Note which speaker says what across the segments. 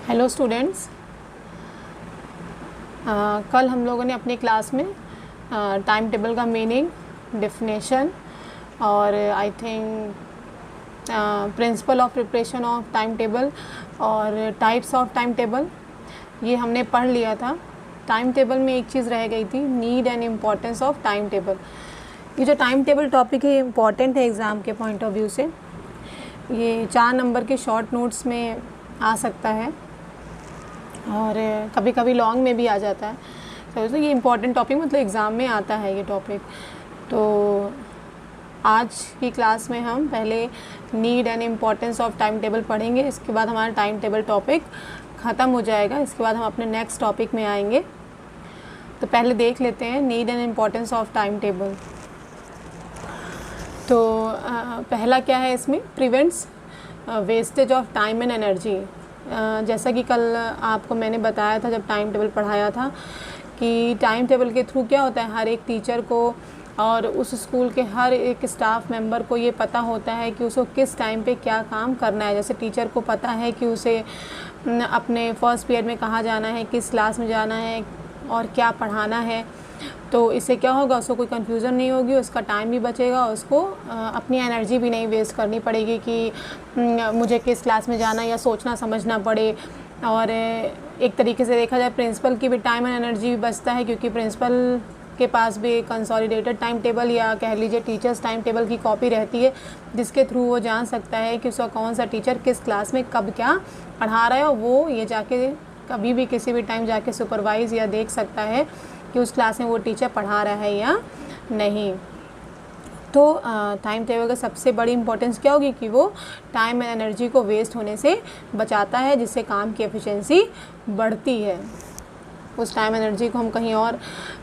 Speaker 1: Hello students. कल हम लोगों ने अपनी क्लास में टाइम टेबल का मीनिंग, डेफिनेशन और I think principle of preparation of time table और टाइप्स ऑफ टाइम टेबल ये हमने पढ़ लिया था। टाइम टेबल में एक चीज़ रह गई थी, need and importance of time table. ये जो टाइम टेबल टॉपिक है ये इम्पॉर्टेंट है एग्ज़ाम के पॉइंट ऑफ व्यू से। ये 4 नंबर के शॉर्ट नोट्स में आ सकता है और कभी कभी लॉन्ग में भी आ जाता है। तो ये इम्पॉर्टेंट टॉपिक मतलब एग्ज़ाम में आता है ये टॉपिक। तो आज की क्लास में हम पहले need and importance of time table पढ़ेंगे। इसके बाद हमारा टाइम टेबल टॉपिक ख़त्म हो जाएगा। इसके बाद हम अपने नेक्स्ट टॉपिक में आएंगे। तो पहले देख लेते हैं need and importance of time table. तो पहला क्या है इसमें, prevents wastage of time and energy. जैसा कि कल आपको मैंने बताया था जब टाइम टेबल पढ़ाया था कि टाइम टेबल के थ्रू क्या होता है, हर एक टीचर को और उस स्कूल के हर एक स्टाफ मेंबर को ये पता होता है कि उसको किस टाइम पे क्या काम करना है। जैसे टीचर को पता है कि उसे अपने फर्स्ट पीरियड में कहाँ जाना है, किस क्लास में जाना है और क्या पढ़ाना है। तो इससे क्या होगा, उसको कोई कन्फ्यूज़न नहीं होगी, उसका टाइम भी बचेगा, उसको अपनी एनर्जी भी नहीं वेस्ट करनी पड़ेगी कि मुझे किस क्लास में जाना या सोचना समझना पड़े। और एक तरीके से देखा जाए प्रिंसिपल की भी टाइम एंड एनर्जी भी बचता है, क्योंकि प्रिंसिपल के पास भी कंसोलिडेटेड टाइम टेबल या कह लीजिए टीचर्स टाइम टेबल की कॉपी रहती है, जिसके थ्रू वो जान सकता है कि उसका कौन सा टीचर किस क्लास में कब क्या पढ़ा रहा है। और वो ये जाके कभी भी किसी भी टाइम जाके सुपरवाइज़ या देख सकता है कि उस क्लास में वो टीचर पढ़ा रहा है या नहीं। तो टाइम टेबल का सबसे बड़ी इम्पोर्टेंस क्या होगी कि वो टाइम एंड एनर्जी को वेस्ट होने से बचाता है, जिससे काम की एफिशिएंसी बढ़ती है। उस टाइम एनर्जी को हम कहीं और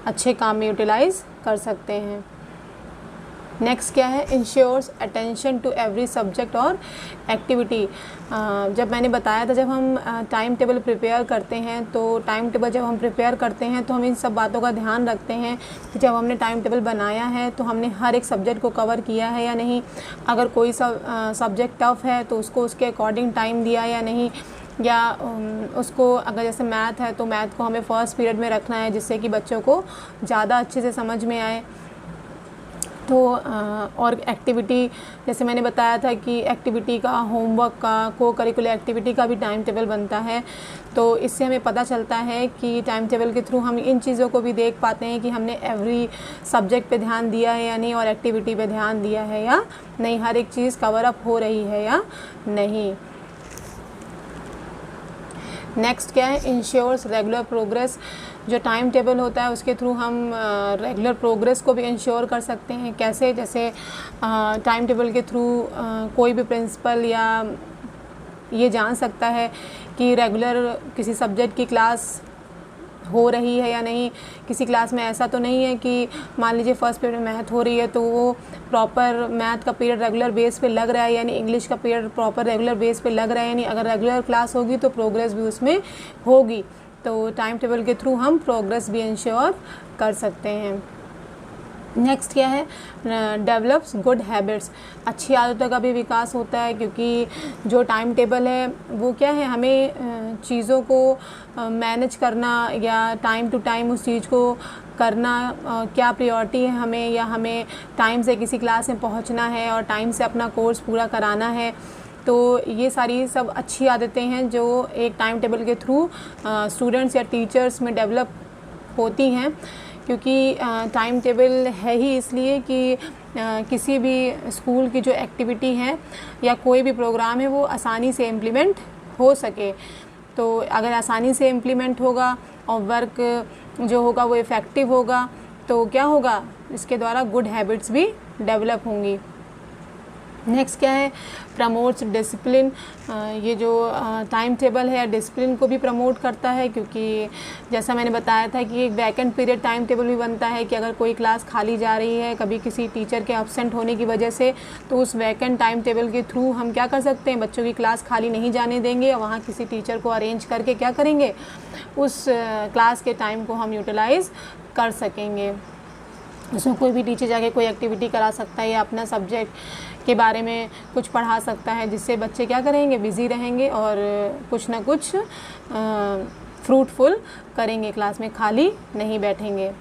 Speaker 1: अच्छे काम में यूटिलाइज़ कर सकते हैं। नेक्स्ट क्या है, ensures attention to every subject और एक्टिविटी। जब मैंने बताया था जब हम टाइम टेबल प्रिपेयर करते हैं, तो टाइम टेबल जब हम प्रिपेयर करते हैं तो हम इन सब बातों का ध्यान रखते हैं कि जब हमने टाइम टेबल बनाया है तो हमने हर एक सब्जेक्ट को कवर किया है या नहीं। अगर कोई सब्जेक्ट टफ़ है तो उसको उसके अकॉर्डिंग टाइम दिया या नहीं, या उसको अगर जैसे मैथ है तो मैथ को हमें फ़र्स्ट पीरियड में रखना है, जिससे कि बच्चों को ज़्यादा अच्छे से समझ में आए। तो और एक्टिविटी, जैसे मैंने बताया था कि एक्टिविटी का, होमवर्क का, को करिकुलर एक्टिविटी का भी टाइम टेबल बनता है। तो इससे हमें पता चलता है कि टाइम टेबल के थ्रू हम इन चीज़ों को भी देख पाते हैं कि हमने एवरी सब्जेक्ट पे ध्यान दिया है या नहीं, और एक्टिविटी पे ध्यान दिया है या नहीं, हर एक चीज़ कवर अप हो रही है या नहीं। नेक्स्ट क्या है, इंश्योर्स रेगुलर प्रोग्रेस। जो टाइम टेबल होता है उसके थ्रू हम रेगुलर प्रोग्रेस को भी इंश्योर कर सकते हैं। कैसे, जैसे टाइम टेबल के थ्रू कोई भी प्रिंसिपल या ये जान सकता है कि रेगुलर किसी सब्जेक्ट की क्लास हो रही है या नहीं। किसी क्लास में ऐसा तो नहीं है कि मान लीजिए फर्स्ट पीरियड में मैथ हो रही है तो वो प्रॉपर मैथ का पीरियड रेगुलर बेस पे लग रहा है, यानी इंग्लिश का पीरियड प्रॉपर रेगुलर बेस पे लग रहा है, यानी अगर रेगुलर क्लास होगी तो प्रोग्रेस भी उसमें होगी। तो टाइम टेबल के थ्रू हम प्रोग्रेस भी इंश्योर कर सकते हैं। नेक्स्ट क्या है, डेवलप्स गुड हैबिट्स। अच्छी आदतों का भी विकास होता है, क्योंकि जो टाइम टेबल है वो क्या है, हमें चीज़ों को मैनेज करना या टाइम टू टाइम उस चीज़ को करना, क्या प्रायोरिटी है हमें, या हमें टाइम से किसी क्लास में पहुंचना है और टाइम से अपना कोर्स पूरा कराना है। तो ये सारी सब अच्छी आदतें हैं जो एक टाइम टेबल के थ्रू स्टूडेंट्स या टीचर्स में डेवलप होती हैं। क्योंकि टाइम टेबल है ही इसलिए कि किसी भी स्कूल की जो एक्टिविटी है या कोई भी प्रोग्राम है वो आसानी से इम्प्लीमेंट हो सके। तो अगर आसानी से इम्प्लीमेंट होगा और वर्क जो होगा वो इफ़ेक्टिव होगा तो क्या होगा, इसके द्वारा गुड हैबिट्स भी डेवलप होंगी। नेक्स्ट क्या है, प्रमोट्स डिसिप्लिन। ये जो टाइम टेबल है डिसिप्लिन को भी प्रमोट करता है, क्योंकि जैसा मैंने बताया था कि एक वैकेंट पीरियड टाइम टेबल भी बनता है कि अगर कोई क्लास खाली जा रही है कभी किसी टीचर के एब्सेंट होने की वजह से, तो उस वैकेंट टाइम टेबल के थ्रू हम क्या कर सकते हैं, बच्चों की क्लास खाली नहीं जाने देंगे और वहाँ किसी टीचर को अरेंज करके क्या करेंगे, उस क्लास के टाइम को हम यूटिलाइज़ कर सकेंगे। उसमें कोई भी टीचर जाके कोई एक्टिविटी करा सकता है या अपना सब्जेक्ट के बारे में कुछ पढ़ा सकता है, जिससे बच्चे क्या करेंगे, बिज़ी रहेंगे और कुछ ना कुछ फ्रूटफुल करेंगे, क्लास में खाली नहीं बैठेंगे।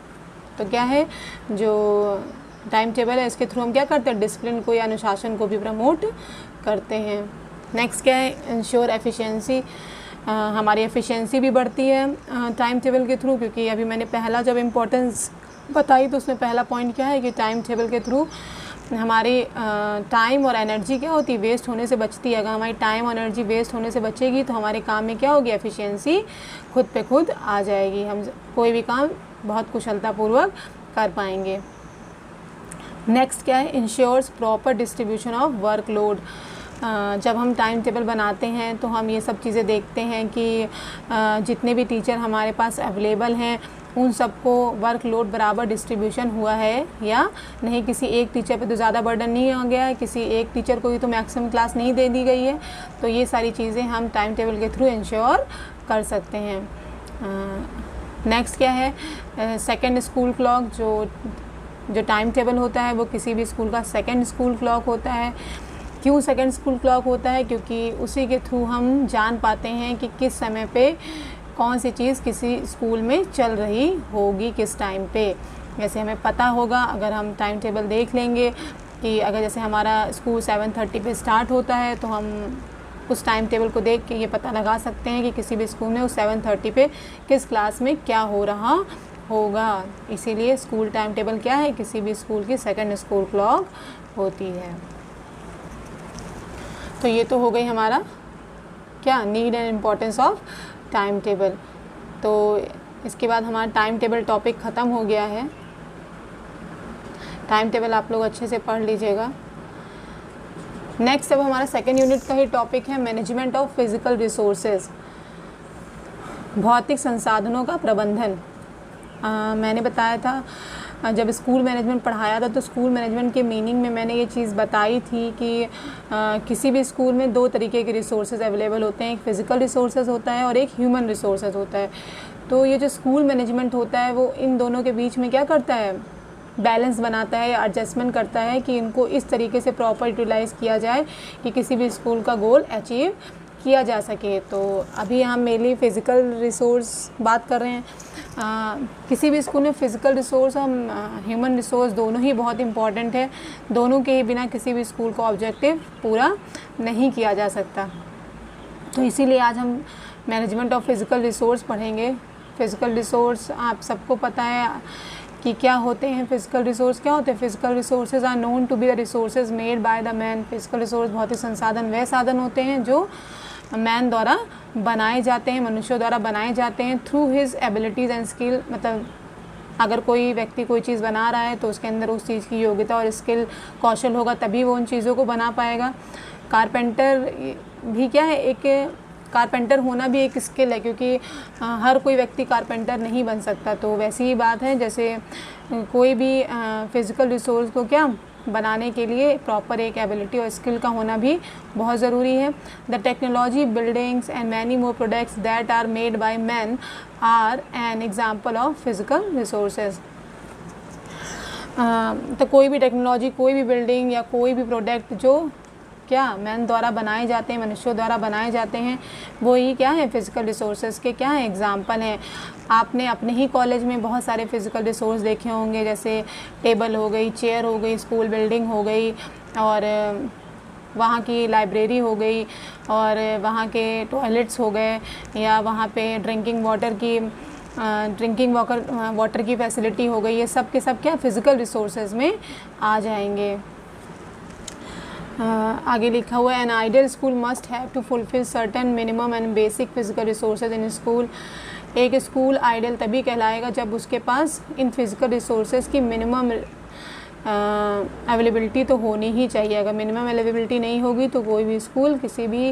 Speaker 1: तो क्या है, जो टाइम टेबल है इसके थ्रू हम क्या करते हैं, डिसिप्लिन को या अनुशासन को भी प्रमोट करते हैं। नेक्स्ट क्या है, इंश्योर एफिशिएंसी। हमारी एफिशिएंसी भी बढ़ती है टाइम टेबल के थ्रू, क्योंकि अभी मैंने पहला जब इम्पोर्टेंस बताई तो उसमें पहला पॉइंट क्या है कि टाइम टेबल के थ्रू हमारी टाइम और एनर्जी क्या होती है, वेस्ट होने से बचती है। अगर हमारी टाइम और एनर्जी वेस्ट होने से बचेगी तो हमारे काम में क्या होगी, एफिशिएंसी खुद पे खुद आ जाएगी, हम कोई भी काम बहुत कुशलतापूर्वक कर पाएंगे। नेक्स्ट क्या है, ensures proper distribution of workload. जब हम टाइम टेबल बनाते हैं तो हम ये सब चीज़ें देखते हैं कि जितने भी टीचर हमारे पास अवेलेबल हैं उन सबको वर्कलोड बराबर डिस्ट्रीब्यूशन हुआ है या नहीं, किसी एक टीचर पे तो ज़्यादा बर्डन नहीं आ गया है, किसी एक टीचर को ही तो मैक्सिमम क्लास नहीं दे दी गई है। तो ये सारी चीज़ें हम टाइम टेबल के थ्रू इंश्योर कर सकते हैं। नेक्स्ट क्या है, सेकंड स्कूल क्लॉक। जो टाइम टेबल होता है वो किसी भी स्कूल का सेकंड स्कूल क्लॉक होता है। क्यों सेकंड स्कूल क्लॉक होता है, क्योंकि उसी के थ्रू हम जान पाते हैं कि किस समय पे कौन सी चीज़ किसी स्कूल में चल रही होगी, किस टाइम पे। जैसे हमें पता होगा, अगर हम टाइम टेबल देख लेंगे कि अगर जैसे हमारा स्कूल 7:30 पे स्टार्ट होता है तो हम उस टाइम टेबल को देख के ये पता लगा सकते हैं कि किसी भी स्कूल में उस 7:30 पे किस क्लास में क्या हो रहा होगा। इसीलिए स्कूल टाइम टेबल क्या है, किसी भी स्कूल की सेकंड स्कूल क्लॉक होती है। तो ये तो हो गई हमारा क्या, need and importance of time table. तो इसके बाद हमारा टाइम टेबल टॉपिक ख़त्म हो गया है। टाइम टेबल आप लोग अच्छे से पढ़ लीजिएगा। नेक्स्ट अब हमारा सेकेंड यूनिट का ही टॉपिक है मैनेजमेंट ऑफ फिज़िकल रिसोर्सेज, भौतिक संसाधनों का प्रबंधन। मैंने बताया था जब स्कूल मैनेजमेंट पढ़ाया था तो स्कूल मैनेजमेंट के मीनिंग में मैंने ये चीज़ बताई थी कि किसी भी स्कूल में दो तरीके के रिसोर्सेज अवेलेबल होते हैं, एक फ़िज़िकल रिसोर्सेज होता है और एक ह्यूमन रिसोर्सेज होता है। तो ये जो स्कूल मैनेजमेंट होता है वो इन दोनों के बीच में क्या करता है, बैलेंस बनाता है या एडजस्टमेंट करता है कि इनको इस तरीके से प्रॉपर यूटिलाइज़ किया जाए कि किसी भी स्कूल का गोल अचीव किया जा सके। तो अभी हम मेनली फ़िज़िकल रिसोर्स बात कर रहे हैं। किसी भी स्कूल में फ़िज़िकल रिसोर्स और ह्यूमन रिसोर्स दोनों ही बहुत इम्पॉर्टेंट है। दोनों के ही बिना किसी भी स्कूल का ऑब्जेक्टिव पूरा नहीं किया जा सकता। तो इसीलिए आज हम मैनेजमेंट ऑफ फ़िज़िकल रिसोर्स पढ़ेंगे। फ़िज़िकल रिसोर्स आप सबको पता है कि क्या होते हैं। फ़िज़िकल रिसोर्स क्या होते हैं, physical resources are known to be the resources made by the man. Physical resource भौतिक संसाधन वह साधन होते हैं जो मैन द्वारा बनाए जाते हैं, मनुष्यों द्वारा बनाए जाते हैं through his abilities and skill. मतलब अगर कोई व्यक्ति कोई चीज़ बना रहा है तो उसके अंदर उस चीज़ की योग्यता और स्किल, कौशल होगा, तभी वो उन चीज़ों को बना पाएगा। कारपेंटर भी क्या है, एक कारपेंटर होना भी एक स्किल है, क्योंकि हर कोई व्यक्ति कारपेंटर नहीं बन सकता। तो वैसी ही बात है, जैसे कोई भी फ़िज़िकल रिसोर्स को क्या बनाने के लिए प्रॉपर एक एबिलिटी और स्किल का होना भी बहुत ज़रूरी है। The technology, buildings and many more products that are made by man are an example of physical resources. तो कोई भी टेक्नोलॉजी, कोई भी बिल्डिंग या कोई भी प्रोडक्ट जो क्या मैन द्वारा बनाए जाते हैं, मनुष्यों द्वारा बनाए जाते हैं, वो ही क्या है, फ़िज़िकल रिसोर्सेज के क्या है, एग्जाम्पल हैं। आपने अपने ही कॉलेज में बहुत सारे फ़िज़िकल रिसोर्स देखे होंगे, जैसे टेबल हो गई, चेयर हो गई, स्कूल बिल्डिंग हो गई, और वहाँ की लाइब्रेरी हो गई, और वहाँ के टॉयलेट्स हो गए, या वहाँ पे ड्रिंकिंग वाटर की फैसिलिटी हो गई। ये सब के सब क्या फ़िज़िकल रिसोर्सेज में आ जाएंगे। आगे लिखा हुआ है, an ideal school must have to fulfil certain minimum and basic physical resources in school. एक स्कूल आइडियल तभी कहलाएगा जब उसके पास इन फिज़िकल रिसोर्सेज की मिनिमम अवेलेबिलिटी तो होनी ही चाहिए। अगर मिनिमम अवेलेबिलिटी नहीं होगी तो कोई भी स्कूल किसी भी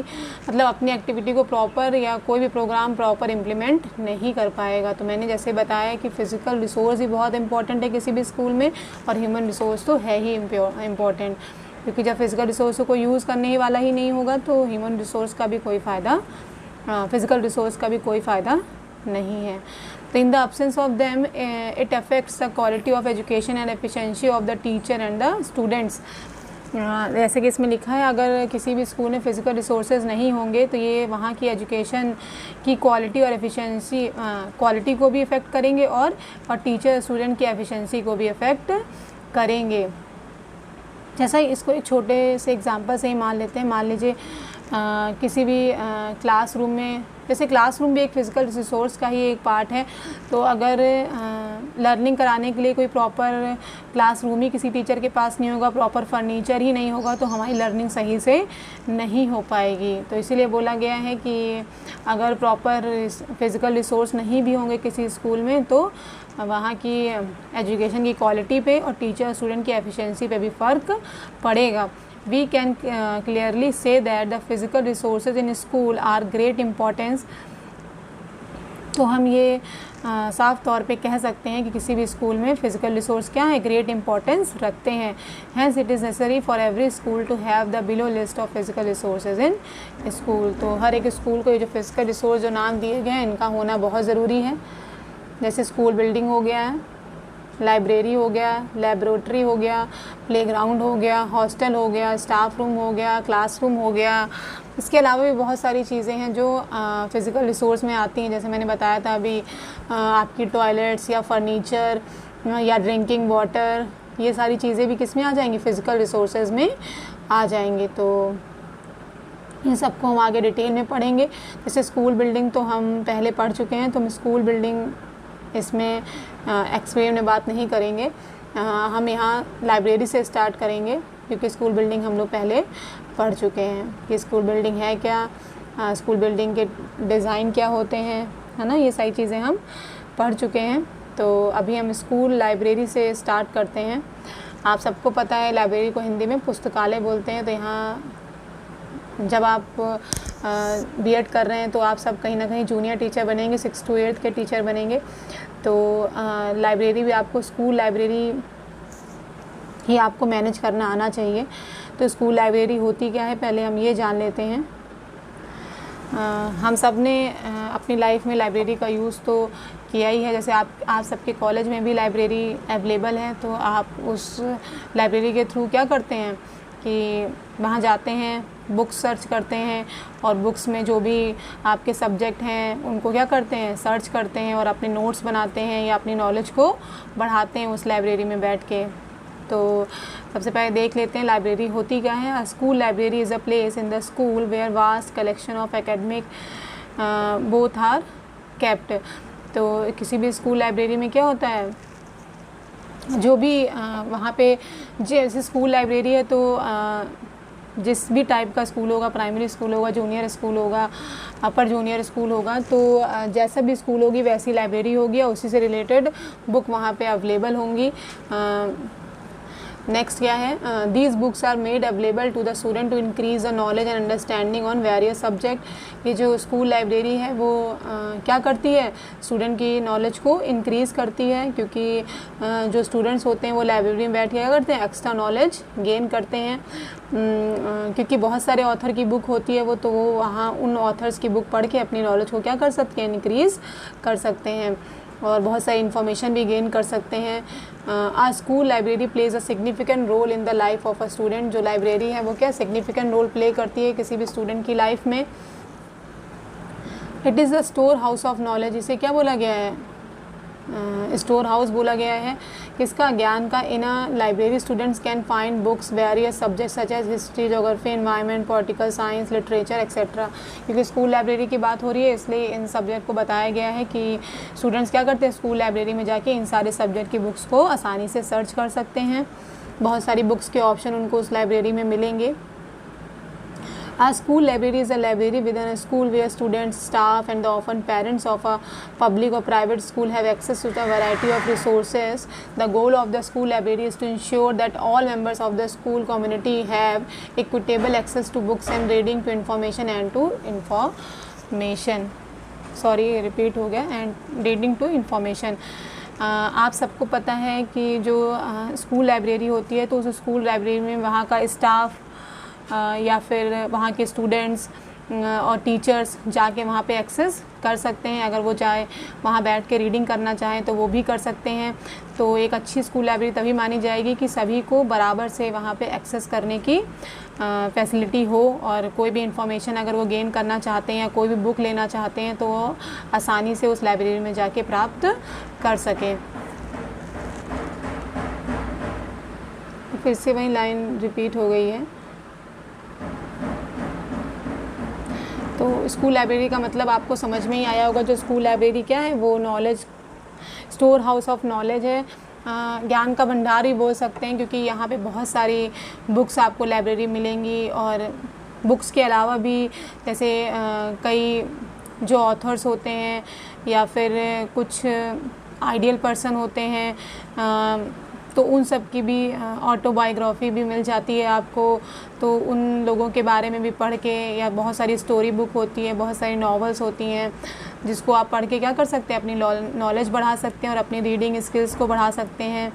Speaker 1: मतलब अपनी एक्टिविटी को प्रॉपर या कोई भी प्रोग्राम प्रॉपर इम्प्लीमेंट नहीं कर पाएगा। तो मैंने जैसे बताया कि फ़िज़िकल रिसोर्स ही बहुत इंपॉर्टेंट है किसी भी स्कूल में, और ह्यूमन रिसोर्स तो है ही इम्पॉर्टेंट, क्योंकि जब फिज़िकल रिसोर्स को यूज़ करने ही वाला ही नहीं होगा तो ह्यूमन रिसोर्स का भी कोई फ़ायदा, फ़िज़िकल रिसोर्स का भी कोई फ़ायदा नहीं है। तो in the absence of them it affects the quality of education and efficiency of the teacher and the students. जैसे कि इसमें लिखा है, अगर किसी भी स्कूल में फ़िज़िकल रिसोर्सेज नहीं होंगे तो ये वहाँ की एजुकेशन की क्वालिटी और एफिशिएंसी क्वालिटी को भी इफ़ेक्ट करेंगे और टीचर स्टूडेंट की एफिशिएंसी को भी इफ़ेक्ट करेंगे। जैसा इसको एक छोटे से एग्जांपल से ही मान लेते हैं। मान लीजिए किसी भी क्लासरूम में, जैसे क्लासरूम भी एक फ़िज़िकल रिसोर्स का ही एक पार्ट है, तो अगर लर्निंग कराने के लिए कोई प्रॉपर क्लासरूम ही किसी टीचर के पास नहीं होगा, प्रॉपर फर्नीचर ही नहीं होगा, तो हमारी लर्निंग सही से नहीं हो पाएगी। तो इसीलिए बोला गया है कि अगर प्रॉपर फ़िज़िकल रिसोर्स नहीं भी होंगे किसी स्कूल में तो वहाँ की एजुकेशन की क्वालिटी पे और टीचर स्टूडेंट की एफिशिएंसी पे भी फ़र्क पड़ेगा। We can clearly say that the physical resources in school are great importance. तो हम ये साफ़ तौर पे कह सकते हैं कि किसी भी स्कूल में फ़िज़िकल रिसोर्स क्या है, ग्रेट इंपॉर्टेंस रखते हैं। Hence it is necessary for every school to have the below list of physical resources in school. तो हर एक स्कूल को ये जो फ़िज़िकल रिसोर्स जो नाम दिए गए हैं इनका होना बहुत ज़रूरी है। जैसे स्कूल बिल्डिंग हो गया है, लाइब्रेरी हो गया, लेबोरेटरी हो गया, प्लेग्राउंड हो गया, हॉस्टल हो गया, स्टाफ रूम हो गया, क्लासरूम हो गया। इसके अलावा भी बहुत सारी चीज़ें हैं जो फ़िज़िकल रिसोर्स में आती हैं। जैसे मैंने बताया था अभी, आपकी टॉयलेट्स या फर्नीचर या ड्रिंकिंग वाटर, ये सारी चीज़ें भी किस में आ जाएंगी, फ़िज़िकल रिसोर्सेज में आ जाएंगी। तो इन सबको हम आगे डिटेल में पढ़ेंगे। जैसे स्कूल बिल्डिंग तो हम पहले पढ़ चुके हैं, तो हम स्कूल बिल्डिंग इसमें एक्सप्लेन में बात नहीं करेंगे। हम यहाँ लाइब्रेरी से स्टार्ट करेंगे क्योंकि स्कूल बिल्डिंग हम लोग पहले पढ़ चुके हैं कि स्कूल बिल्डिंग है क्या, स्कूल बिल्डिंग के डिज़ाइन क्या होते हैं, है ना, ये सारी चीज़ें हम पढ़ चुके हैं। तो अभी हम स्कूल लाइब्रेरी से स्टार्ट करते हैं। आप सबको पता है लाइब्रेरी को हिंदी में पुस्तकालय बोलते हैं। तो यहाँ जब आप बीएड कर रहे हैं तो आप सब कहीं ना कहीं जूनियर टीचर बनेंगे, 6 to 8 के टीचर बनेंगे। तो लाइब्रेरी भी आपको स्कूल लाइब्रेरी ही आपको मैनेज करना आना चाहिए। तो स्कूल लाइब्रेरी होती क्या है, पहले हम ये जान लेते हैं। हम सब ने अपनी लाइफ में लाइब्रेरी का यूज़ तो किया ही है। जैसे आप सबके कॉलेज में भी लाइब्रेरी अवेलेबल है, तो आप उस लाइब्रेरी के थ्रू क्या करते हैं कि वहाँ जाते हैं, बुक्स सर्च करते हैं और बुक्स में जो भी आपके सब्जेक्ट हैं उनको क्या करते हैं, सर्च करते हैं और अपने नोट्स बनाते हैं या अपनी नॉलेज को बढ़ाते हैं उस लाइब्रेरी में बैठ के। तो सबसे पहले देख लेते हैं लाइब्रेरी होती क्या है। School library is a place in the school where vast collection of academic both are kept. तो किसी भी स्कूल लाइब्रेरी में क्या होता है, जो भी वहाँ पे जैसे स्कूल लाइब्रेरी है तो जिस भी टाइप का स्कूल होगा, प्राइमरी स्कूल होगा, जूनियर स्कूल होगा, अपर जूनियर स्कूल होगा, तो जैसा भी स्कूल होगी वैसी लाइब्रेरी होगी और उसी से रिलेटेड बुक वहाँ पे अवेलेबल होंगी। नेक्स्ट क्या है, these books are made available to the student to increase the knowledge and understanding on various subject. ये जो स्कूल लाइब्रेरी है वो क्या करती है, स्टूडेंट की नॉलेज को इंक्रीज़ करती है, क्योंकि जो स्टूडेंट्स होते हैं वो लाइब्रेरी में बैठ के क्या करते हैं, एक्स्ट्रा नॉलेज गेन करते हैं। क्योंकि बहुत सारे ऑथर की बुक होती है तो वो वहाँ उन ऑथर्स की बुक पढ़ के अपनी नॉलेज को क्या कर सकते हैं, इंक्रीज़ कर सकते हैं और बहुत सारी इन्फॉर्मेशन भी गेन कर सकते हैं। A school library plays a significant role in the life of a student. जो लाइब्रेरी है वो क्या सिग्निफिकेंट रोल प्ले करती है किसी भी स्टूडेंट की लाइफ में। It is the store house of knowledge. इसे क्या बोला गया है, स्टोर हाउस बोला गया है किसका, ज्ञान का। In a library students can find books various subjects such as history, geography, environment, political science, literature etcetera. क्योंकि स्कूल लाइब्रेरी की बात हो रही है इसलिए इन सब्जेक्ट को बताया गया है कि स्टूडेंट्स क्या करते हैं, स्कूल लाइब्रेरी में जाके इन सारे सब्जेक्ट की बुक्स को आसानी से सर्च कर सकते हैं। बहुत सारी बुक्स के ऑप्शन उनको उस लाइब्रेरी में मिलेंगे। A school library is a library within a school where students, staff and the often parents of a public or private school have access to a variety of resources. The goal of the school library is to ensure that all members of the school community have equitable access to books and reading to information and to information. Sorry, repeat हो गया, and reading to information. आप सबको पता है कि जो school library होती है तो उस स्कूल लाइब्रेरी में वहाँ का स्टाफ या फिर वहाँ के स्टूडेंट्स और टीचर्स जाके वहाँ पे एक्सेस कर सकते हैं। अगर वो चाहे वहाँ बैठ के रीडिंग करना चाहें तो वो भी कर सकते हैं। तो एक अच्छी स्कूल लाइब्रेरी तभी मानी जाएगी कि सभी को बराबर से वहाँ पे एक्सेस करने की फैसिलिटी हो, और कोई भी इंफॉर्मेशन अगर वो गेन करना चाहते हैं या कोई भी बुक लेना चाहते हैं तो वो आसानी से उस लाइब्रेरी में जाके प्राप्त कर सकें। फिर से वही लाइन रिपीट हो गई है। तो स्कूल लाइब्रेरी का मतलब आपको समझ में ही आया होगा। जो स्कूल लाइब्रेरी क्या है, वो knowledge store house of knowledge है, ज्ञान का भंडार भी बोल सकते हैं, क्योंकि यहाँ पे बहुत सारी बुक्स आपको लाइब्रेरी मिलेंगी। और बुक्स के अलावा भी जैसे कई जो ऑथर्स होते हैं या फिर कुछ आइडियल पर्सन होते हैं, तो उन सब की भी ऑटोबायोग्राफी भी मिल जाती है आपको। तो उन लोगों के बारे में भी पढ़ के, या बहुत सारी स्टोरी बुक होती है, बहुत सारी नॉवेल्स होती हैं जिसको आप पढ़ के क्या कर सकते हैं, अपनी नॉलेज बढ़ा सकते हैं और अपनी रीडिंग स्किल्स को बढ़ा सकते हैं।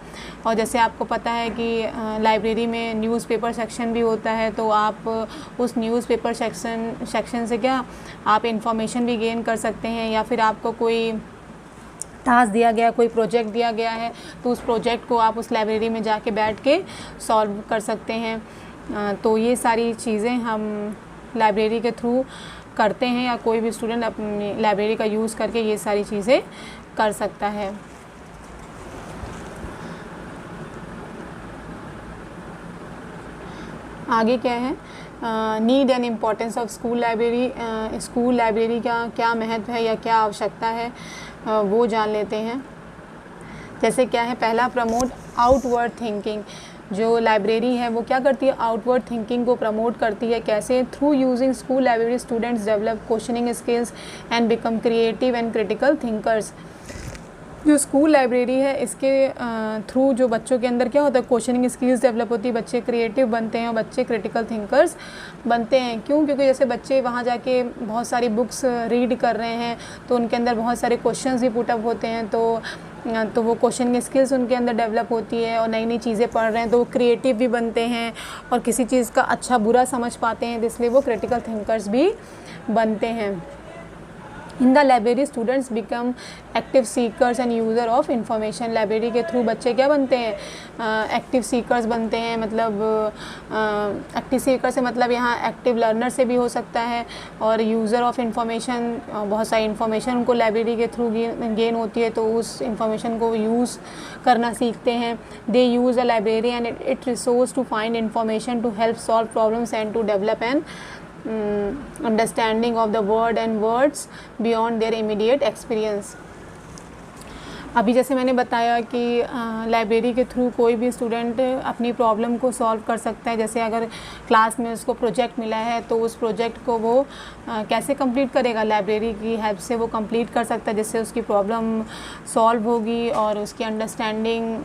Speaker 1: और जैसे आपको पता है कि लाइब्रेरी में न्यूज़पेपर सेक्शन भी होता है, तो आप उस न्यूज़पेपर सेक्शन से क्या आप इंफॉर्मेशन भी गेन कर सकते हैं। या फिर आपको कोई टास्क दिया गया, कोई प्रोजेक्ट दिया गया है, तो उस प्रोजेक्ट को आप उस लाइब्रेरी में जाके बैठ के सॉल्व कर सकते हैं। तो ये सारी चीज़ें हम लाइब्रेरी के थ्रू करते हैं, या कोई भी स्टूडेंट अपनी लाइब्रेरी का यूज़ करके ये सारी चीज़ें कर सकता है। आगे क्या है, need and importance of school library. School library का क्या महत्व है या क्या आवश्यकता है, वो जान लेते हैं। जैसे क्या है, पहला, प्रमोट आउटवर्ड थिंकिंग। जो लाइब्रेरी है वो क्या करती है, आउटवर्ड थिंकिंग को प्रमोट करती है। कैसे? Through using school library students develop questioning skills and become creative and critical thinkers. जो स्कूल लाइब्रेरी है इसके थ्रू जो बच्चों के अंदर क्या होता है, क्वेश्चनिंग स्किल्स डेवलप होती है, बच्चे क्रिएटिव बनते हैं और बच्चे क्रिटिकल थिंकर्स बनते हैं। क्यों? क्योंकि जैसे बच्चे वहाँ जाके बहुत सारी बुक्स रीड कर रहे हैं तो उनके अंदर बहुत सारे क्वेश्चंस भी पुटअप होते हैं, तो वो क्वेश्चनिंग स्किल्स उनके अंदर डेवलप होती है, और नई नई चीज़ें पढ़ रहे हैं तो वो क्रिएटिव भी बनते हैं और किसी चीज़ का अच्छा बुरा समझ पाते हैं, इसलिए वो क्रिटिकल थिंकर्स भी बनते हैं। In the library students become active seekers end user of information. Library के थ्रू बच्चे क्या बनते हैं, एक्टिव सीकर्स बनते हैं। मतलब एक्टिव सीकर से मतलब यहाँ एक्टिव लर्नर से भी हो सकता है, और यूज़र ऑफ इंफॉर्मेशन, बहुत सारी इन्फॉर्मेशन उनको लाइब्रेरी के थ्रू गेन होती है, तो उस इंफॉर्मेशन को यूज़ करना सीखते हैं। They use a library and it resource to find information to help solve problems and to develop an understanding of the word and words beyond their immediate experience. अभी जैसे मैंने बताया कि लाइब्रेरी के थ्रू कोई भी स्टूडेंट अपनी problem को सॉल्व कर सकता है। जैसे अगर क्लास में उसको प्रोजेक्ट मिला है तो उस प्रोजेक्ट को वो कैसे कंप्लीट करेगा, लाइब्रेरी की हेल्प से वो कंप्लीट कर सकता है, जिससे उसकी प्रॉब्लम सॉल्व होगी और उसकी अंडरस्टैंडिंग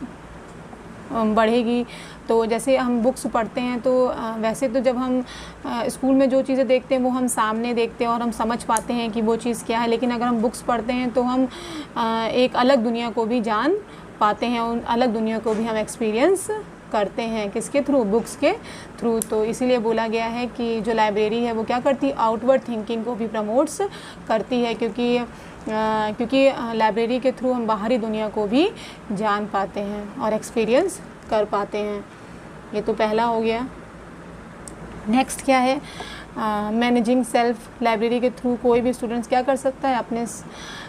Speaker 1: बढ़ेगी। तो जैसे हम बुक्स पढ़ते हैं तो वैसे तो जब हम स्कूल में जो चीज़ें देखते हैं वो हम सामने देखते हैं और हम समझ पाते हैं कि वो चीज़ क्या है, लेकिन अगर हम बुक्स पढ़ते हैं तो हम एक अलग दुनिया को भी जान पाते हैं, उन अलग दुनिया को भी हम एक्सपीरियंस करते हैं। किसके थ्रू? बुक्स के थ्रू। तो इसीलिए बोला गया है कि जो लाइब्रेरी है वो क्या करती है, आउटवर्ड थिंकिंग को भी प्रमोट्स करती है, क्योंकि लाइब्रेरी के थ्रू हम बाहरी दुनिया को भी जान पाते हैं और एक्सपीरियंस कर पाते हैं। ये तो पहला हो गया। नेक्स्ट क्या है, मैनेजिंग सेल्फ। लाइब्रेरी के थ्रू कोई भी स्टूडेंट्स क्या कर सकता है,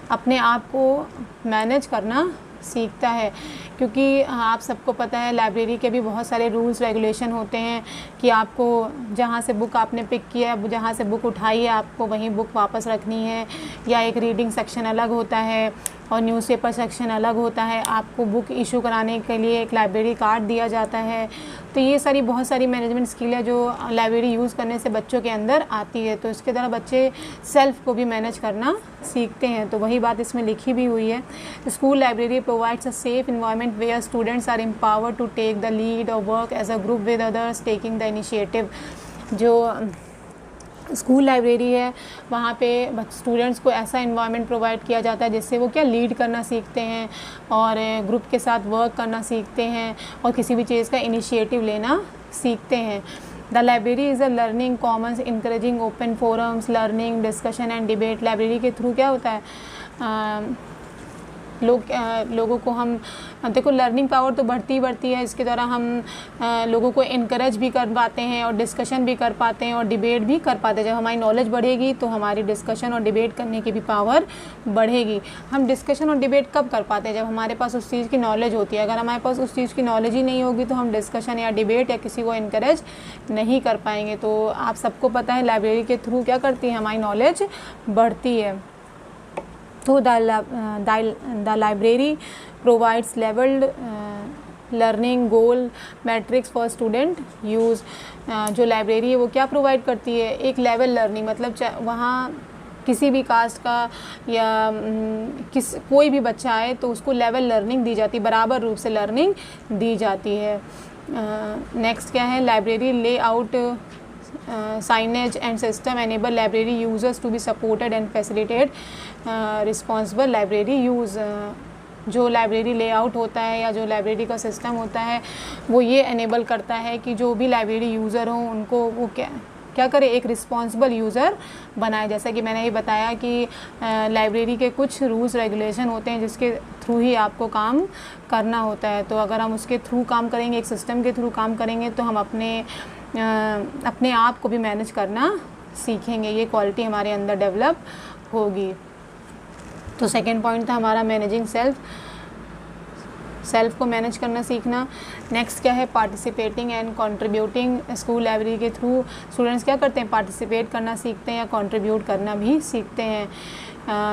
Speaker 1: अपने आप को मैनेज करना सीखता है, क्योंकि आप सबको पता है लाइब्रेरी के भी बहुत सारे रूल्स रेगुलेशन होते हैं कि आपको जहाँ से बुक आपने पिक किया, जहाँ से बुक उठाई है, आपको वहीं बुक वापस रखनी है, या एक रीडिंग सेक्शन अलग होता है और न्यूज़पेपर सेक्शन अलग होता है। आपको बुक इशू कराने के लिए एक लाइब्रेरी कार्ड दिया जाता है। तो ये सारी बहुत सारी मैनेजमेंट स्किल है जो लाइब्रेरी यूज़ करने से बच्चों के अंदर आती है। तो इसके द्वारा बच्चे सेल्फ को भी मैनेज करना सीखते हैं। तो वही बात इसमें लिखी भी हुई है। School library provides a safe environment where students are empowered to take the lead or work as a group with others taking the initiative. जो स्कूल लाइब्रेरी है वहाँ पे स्टूडेंट्स को ऐसा इन्वायरमेंट प्रोवाइड किया जाता है जिससे वो क्या लीड करना सीखते हैं और ग्रुप के साथ वर्क करना सीखते हैं और किसी भी चीज़ का इनिशिएटिव लेना सीखते हैं। The library is a learning Commons encouraging open forums learning discussion and debate. Library के थ्रू क्या होता है, लोगों को हम देखो लर्निंग पावर तो बढ़ती ही बढ़ती है, इसके द्वारा हम लोगों को इनकरेज भी कर पाते हैं और डिस्कशन भी कर पाते हैं और डिबेट भी कर पाते हैं। जब हमारी नॉलेज बढ़ेगी तो हमारी डिस्कशन और डिबेट करने की भी पावर बढ़ेगी। हम डिस्कशन और डिबेट कब कर पाते हैं, जब हमारे पास उस चीज़ की नॉलेज होती है। अगर हमारे पास उस चीज़ की नॉलेज ही नहीं होगी तो हम डिस्कशन या डिबेट या किसी को इनकरेज नहीं कर पाएंगे। तो आप सबको पता है लाइब्रेरी के थ्रू क्या करती है, हमारी नॉलेज बढ़ती है। तो the library provides levelled learning goal matrix for student use. जो लाइब्रेरी है वो क्या प्रोवाइड करती है, एक लेवल लर्निंग, मतलब वहाँ किसी भी कास्ट का या कोई भी बच्चा आए तो उसको लेवल लर्निंग दी जाती है, बराबर रूप से लर्निंग दी जाती है। नेक्स्ट क्या है, library layout signage and system enable library users to be supported and facilitate responsible library use। जो लाइब्रेरी लेआउट होता है या जो लाइब्रेरी का सिस्टम होता है वो ये एनेबल करता है कि जो भी लाइब्रेरी यूज़र हों उनको वो क्या करे, एक रिस्पॉन्सिबल यूज़र बनाए। जैसा कि मैंने ये बताया कि लाइब्रेरी के कुछ रूल्स रेगुलेशन होते हैं जिसके थ्रू ही आपको काम करना होता है। तो अगर हम उसके थ्रू काम करेंगे, एक सिस्टम के थ्रू काम करेंगे तो हम अपने आप को भी मैनेज करना सीखेंगे, ये क्वालिटी हमारे अंदर डेवलप होगी। तो सेकंड पॉइंट था हमारा मैनेजिंग सेल्फ को मैनेज करना सीखना। नेक्स्ट क्या है, participating and contributing. School library के थ्रू स्टूडेंट्स क्या करते हैं, पार्टिसिपेट करना सीखते हैं या कंट्रीब्यूट करना भी सीखते हैं।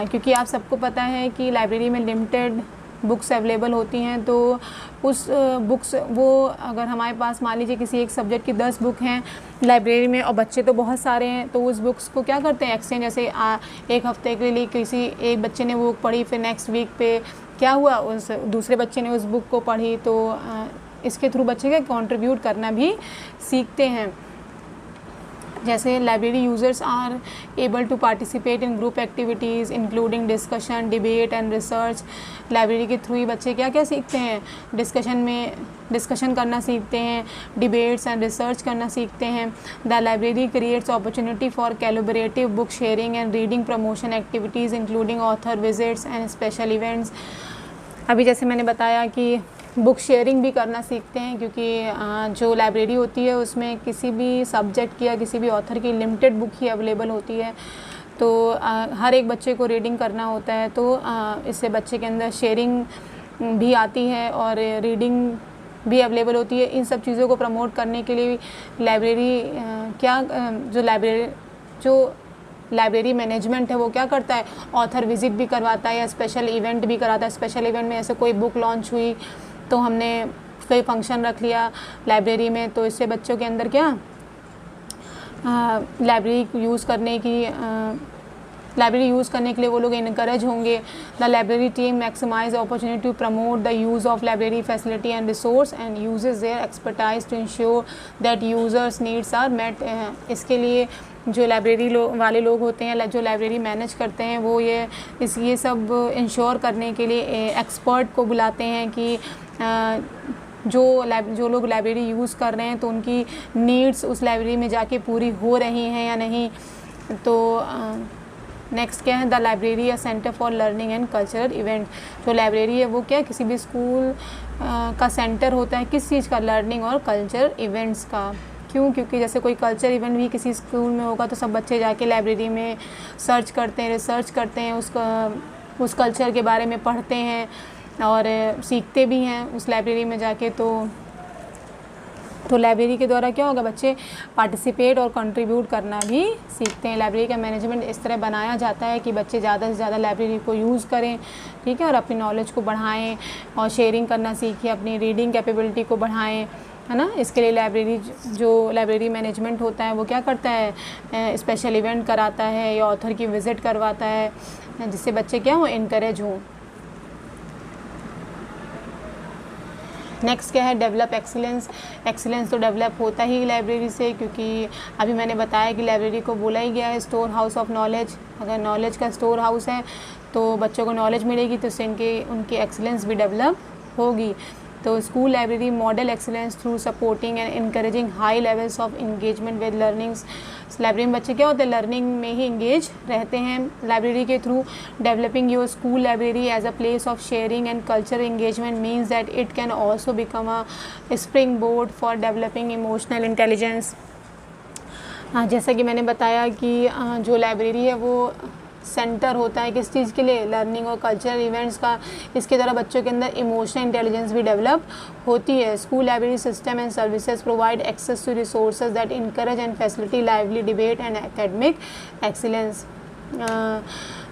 Speaker 1: क्योंकि आप सबको पता है कि लाइब्रेरी में लिमिटेड बुक्स अवेलेबल होती हैं, तो उस बुक्स वो अगर हमारे पास मान लीजिए किसी एक सब्जेक्ट की 10 बुक हैं लाइब्रेरी में और बच्चे तो बहुत सारे हैं, तो उस बुक्स को क्या करते हैं, एक्सचेंज। जैसे एक हफ्ते के लिए किसी एक बच्चे ने वो बुक पढ़ी, फिर नेक्स्ट वीक पे क्या हुआ, उस दूसरे बच्चे ने उस बुक को पढ़ी। तो इसके थ्रू बच्चे क्या कंट्रीब्यूट करना भी सीखते हैं। जैसे library users are able to participate in group activities including discussion debate and research. Library के थ्रू ही बच्चे क्या क्या सीखते हैं, डिस्कशन करना सीखते हैं, डिबेट्स एंड रिसर्च करना सीखते हैं। The library creates opportunity for collaborative book sharing and reading promotion activities including author visits and special events. अभी जैसे मैंने बताया कि बुक शेयरिंग भी करना सीखते हैं, क्योंकि जो लाइब्रेरी होती है उसमें किसी भी सब्जेक्ट की या किसी भी ऑथर की लिमिटेड बुक ही अवेलेबल होती है। तो हर एक बच्चे को रीडिंग करना होता है, तो इससे बच्चे के अंदर शेयरिंग भी आती है और रीडिंग भी अवेलेबल होती है। इन सब चीज़ों को प्रमोट करने के लिए जो लाइब्रेरी मैनेजमेंट है वो क्या करता है, ऑथर विजिट भी करवाता है या स्पेशल इवेंट भी कराता है। स्पेशल इवेंट में ऐसे कोई बुक लॉन्च हुई तो हमने कोई फंक्शन रख लिया लाइब्रेरी में, तो इससे बच्चों के अंदर क्या लाइब्रेरी यूज़ करने के लिए वो लोग इनकरेज होंगे। The library team maximise opportunity to promote the use of library facility and resource and uses their expertise to ensure that users needs are met. इसके लिए जो लाइब्रेरी वाले लोग होते हैं, जो लाइब्रेरी मैनेज करते हैं, वो ये सब इंश्योर करने के लिए एक्सपर्ट को बुलाते हैं कि जो लोग लाइब्रेरी यूज़ कर रहे हैं तो उनकी नीड्स उस लाइब्रेरी में जाके पूरी हो रही हैं या नहीं। तो नेक्स्ट क्या है, द लाइब्रेरी या centre for learning and cultural event. जो लाइब्रेरी है वो क्या किसी भी स्कूल का सेंटर होता है, किस चीज़ का, लर्निंग और कल्चरल इवेंट्स का। क्यों, क्योंकि जैसे कोई कल्चर इवेंट भी किसी स्कूल में होगा तो सब बच्चे जाके लाइब्रेरी में सर्च करते हैं, रिसर्च करते हैं, उस कल्चर के बारे में पढ़ते हैं और सीखते भी हैं उस लाइब्रेरी में जाके। तो लाइब्रेरी के द्वारा क्या होगा, बच्चे पार्टिसिपेट और कंट्रीब्यूट करना भी सीखते हैं। लाइब्रेरी का मैनेजमेंट इस तरह बनाया जाता है कि बच्चे ज़्यादा से ज़्यादा लाइब्रेरी को यूज़ करें, ठीक है, और अपनी नॉलेज को बढ़ाएं और शेयरिंग करना सीखें, अपनी रीडिंग कैपेबिलिटी को बढ़ाएं, है ना। इसके लिए लाइब्रेरी मैनेजमेंट होता है वो क्या करता है, स्पेशल इवेंट कराता है या ऑथर की विज़िट करवाता है, जिससे बच्चे क्या हो, इनकरेज हों। नेक्स्ट क्या है, डेवलप एक्सीलेंस तो डेवलप होता ही लाइब्रेरी से, क्योंकि अभी मैंने बताया कि लाइब्रेरी को बोला ही गया है स्टोर हाउस ऑफ नॉलेज। अगर नॉलेज का स्टोर हाउस है तो बच्चों को नॉलेज मिलेगी, तो उससे उनकी एक्सीलेंस भी डेवलप होगी। तो school library model excellence through supporting and encouraging high levels of engagement with learnings. Library में बच्चे क्या होते हैं, लर्निंग में ही इंगेज रहते हैं लाइब्रेरी के through. Developing your school library as a place of sharing and culture engagement means that it can also become a spring board for developing emotional intelligence. जैसा कि मैंने बताया कि जो लाइब्रेरी है वो सेंटर होता है किस चीज़ के लिए, लर्निंग और कल्चरल इवेंट्स का। इसके द्वारा बच्चों के अंदर इमोशनल इंटेलिजेंस भी डेवलप होती है। School library system and services provide access to resources that encourage and facility lively debate and academic excellence.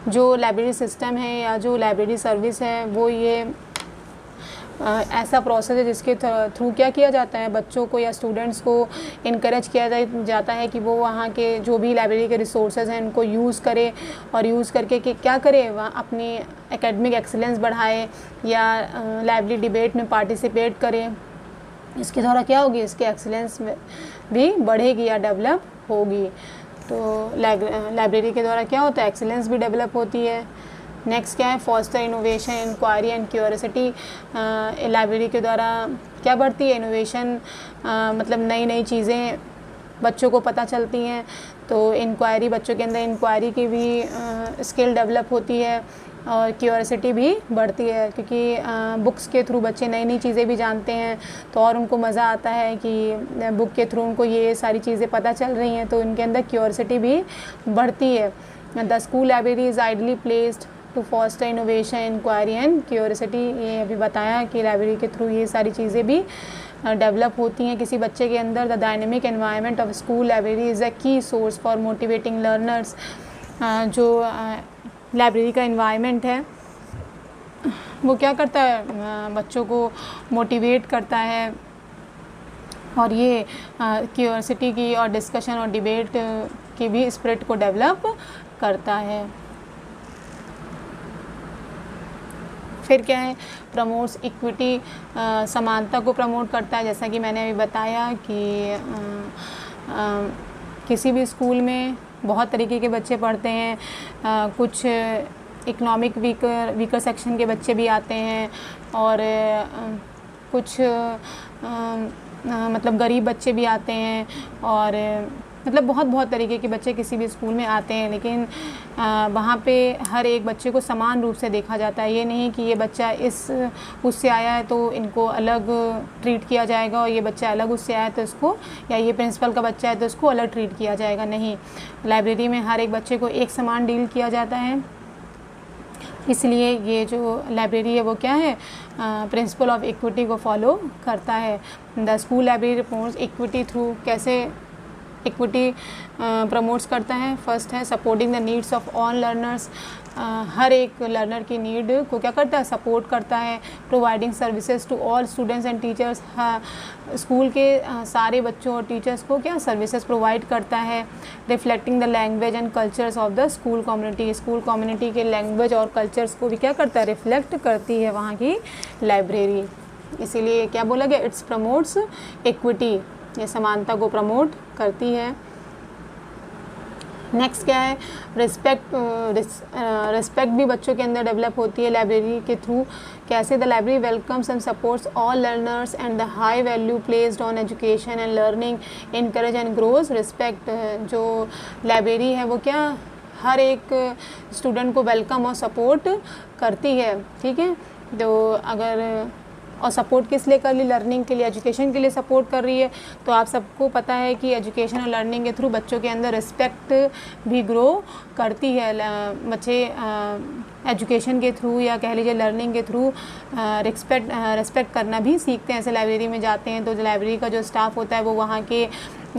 Speaker 1: जो लाइब्रेरी सिस्टम है या जो लाइब्रेरी सर्विस है वो ये ऐसा प्रोसेस है जिसके थ्रू क्या किया जाता है, बच्चों को या स्टूडेंट्स को इनकरेज किया जाता है कि वो वहाँ के जो भी लाइब्रेरी के रिसोर्सेज हैं उनको यूज़ करे और यूज़ करके कि क्या करे, वहाँ अपनी एकेडमिक एक्सीलेंस बढ़ाए या लाइवली डिबेट में पार्टिसिपेट करे। इसके द्वारा क्या होगी, इसके एक्सीलेंस भी बढ़ेगी या डेवलप होगी। तो लाइब्रेरी के द्वारा क्या होता है, एक्सीलेंस भी डेवलप होती है। नेक्स्ट क्या है, foster innovation inquiry and curiosity. Library के द्वारा क्या बढ़ती है, इनोवेशन, मतलब नई नई चीज़ें बच्चों को पता चलती हैं। तो इंक्वायरी, बच्चों के अंदर इंक्वायरी की भी स्किल डेवलप होती है और क्यूरियोसिटी भी बढ़ती है, क्योंकि बुक्स के थ्रू बच्चे नई नई चीज़ें भी जानते हैं तो और उनको मज़ा आता है कि बुक के थ्रू उनको ये सारी चीज़ें पता चल रही हैं, तो उनके अंदर क्यूरियोसिटी भी बढ़ती है। The school library is ideally placed to foster innovation inquiry and curiosity. ये अभी बताया कि लाइब्रेरी के थ्रू ये सारी चीज़ें भी डेवलप होती हैं किसी बच्चे के अंदर। The dynamic environment of school library is अ की सोर्स फॉर मोटिवेटिंग लर्नर्स। जो लाइब्रेरी का एनवायरनमेंट है वो क्या करता है, बच्चों को मोटिवेट करता है और ये क्यूरियोसिटी की और डिस्कशन और डिबेट की भी स्पिरिट को डेवलप करता है। फिर क्या है, प्रमोट्स इक्विटी, समानता को प्रमोट करता है। जैसा कि मैंने अभी बताया कि किसी भी स्कूल में बहुत तरीके के बच्चे पढ़ते हैं। कुछ इकोनॉमिक वीकर सेक्शन के बच्चे भी आते हैं और कुछ मतलब गरीब बच्चे भी आते हैं और मतलब बहुत तरीके के बच्चे किसी भी स्कूल में आते हैं, लेकिन वहाँ पे हर एक बच्चे को समान रूप से देखा जाता है। ये नहीं कि ये बच्चा उससे आया है तो इनको अलग ट्रीट किया जाएगा और ये बच्चा अलग उससे आया है तो इसको, या ये प्रिंसिपल का बच्चा है तो इसको अलग ट्रीट किया जाएगा। नहीं, लाइब्रेरी में हर एक बच्चे को एक समान डील किया जाता है। इसलिए ये जो लाइब्रेरी है वो क्या है, प्रिंसिपल ऑफ इक्विटी को फॉलो करता है। The school library promotes equity through, कैसे इक्विटी प्रमोट्स करता है। फर्स्ट है supporting the needs of all learners, हर एक लर्नर की नीड को क्या करता है, सपोर्ट करता है। Providing services to all students and teachers, school के सारे बच्चों और टीचर्स को क्या सर्विसेज प्रोवाइड करता है। Reflecting the language and cultures of the school community, school community के लैंग्वेज और कल्चर्स को भी क्या करता है, रिफ्लेक्ट करती है वहाँ की लाइब्रेरी। इसीलिए क्या बोला गया, इट्स प्रमोट्स इक्विटी, ये समानता को प्रमोट करती है। नेक्स्ट क्या है, रिस्पेक्ट भी बच्चों के अंदर डेवलप होती है लाइब्रेरी के थ्रू। कैसे, the library welcomes and supports all learners and the high value placed on education and learning encourage and grows respect. जो लाइब्रेरी है वो क्या हर एक स्टूडेंट को वेलकम और सपोर्ट करती है, ठीक है। तो अगर और सपोर्ट किस लिए कर ली, लर्निंग के लिए, एजुकेशन के लिए सपोर्ट कर रही है। तो आप सबको पता है कि एजुकेशन और लर्निंग के थ्रू बच्चों के अंदर रिस्पेक्ट भी ग्रो करती है। बच्चे एजुकेशन के थ्रू या कह लीजिए लर्निंग के थ्रू रिस्पेक्ट करना भी सीखते हैं। ऐसे लाइब्रेरी में जाते हैं तो जो लाइब्रेरी का जो स्टाफ होता है वो वहाँ के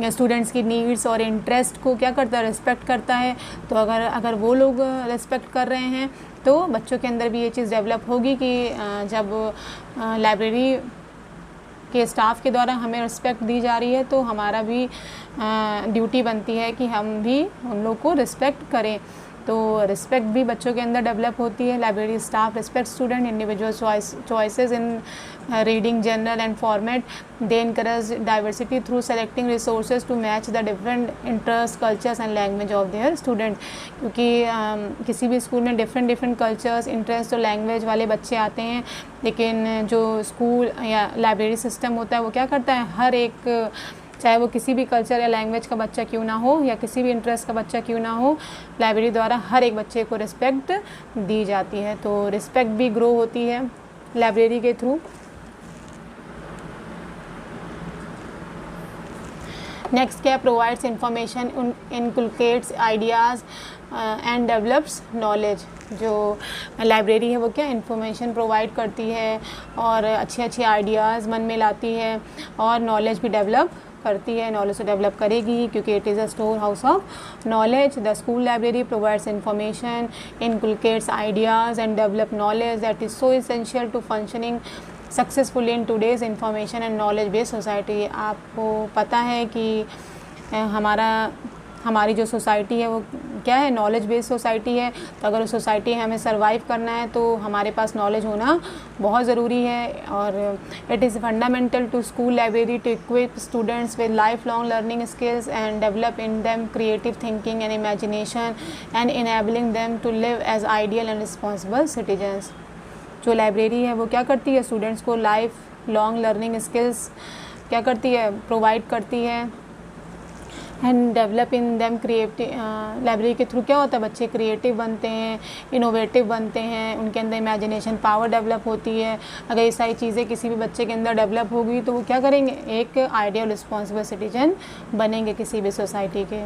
Speaker 1: स्टूडेंट्स की नीड्स और इंटरेस्ट को क्या करता है, रिस्पेक्ट करता है। तो अगर वो लोग रिस्पेक्ट कर रहे हैं तो बच्चों के अंदर भी ये चीज़ डेवलप होगी कि जब लाइब्रेरी के स्टाफ के द्वारा हमें रिस्पेक्ट दी जा रही है तो हमारा भी ड्यूटी बनती है कि हम भी उन लोग को रिस्पेक्ट करें। तो रिस्पेक्ट भी बच्चों के अंदर डेवलप होती है। Library staff respect student individual choices in reading general and format. They encourage diversity through selecting resources to match the different interest cultures and language of their student. क्योंकि किसी भी स्कूल में डिफरेंट कल्चर्स, इंटरेस्ट और language वाले बच्चे आते हैं, लेकिन जो स्कूल या लाइब्रेरी सिस्टम होता है वो क्या करता है, हर एक, चाहे वो किसी भी कल्चर या लैंग्वेज का बच्चा क्यों ना हो या किसी भी इंटरेस्ट का बच्चा क्यों ना हो, लाइब्रेरी द्वारा हर एक बच्चे को रिस्पेक्ट दी जाती है। तो रिस्पेक्ट भी ग्रो होती है लाइब्रेरी के थ्रू। नेक्स्ट क्या, provides information, inculcates ideas and develops knowledge. जो लाइब्रेरी है वो क्या इन्फॉर्मेशन प्रोवाइड करती है और अच्छे आइडियाज़ मन में लाती है और नॉलेज भी डेवलप करती है। नॉलेज तो डेवलप करेगी क्योंकि it is a storehouse of knowledge. The school library provides information, inculcates ideas and develop knowledge that is so essential to functioning successfully in today's information and knowledge based society. आपको पता है कि हमारी जो society है वो क्या है, नॉलेज बेस्ड सोसाइटी है। तो अगर उस सोसाइटी में हमें सर्वाइव करना है तो हमारे पास नॉलेज होना बहुत ज़रूरी है। और it is fundamental to school library to equip students with life long learning skills and develop in them creative thinking and imagination and enabling them to live as ideal and responsible citizens. जो library है वो क्या करती है, students को life long learning skills क्या करती है, प्रोवाइड करती है and develop in them creative. Library के थ्रू क्या होता है, बच्चे क्रिएटिव बनते हैं, इनोवेटिव बनते हैं, उनके अंदर इमेजिनेशन पावर डेवलप होती है। अगर ये सारी चीज़ें किसी भी बच्चे के अंदर डेवलप होगी तो वो क्या करेंगे, एक आइडियल रिस्पॉन्सिबल सिटीजन बनेंगे किसी भी सोसाइटी के।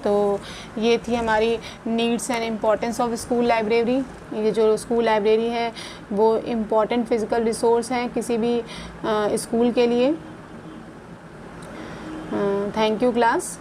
Speaker 1: तो ये थी हमारी needs and importance of school library. ये जो स्कूल लाइब्रेरी है वो इम्पॉर्टेंट फिज़िकल रिसोर्स हैं किसी भी स्कूल के लिए। Thank you class.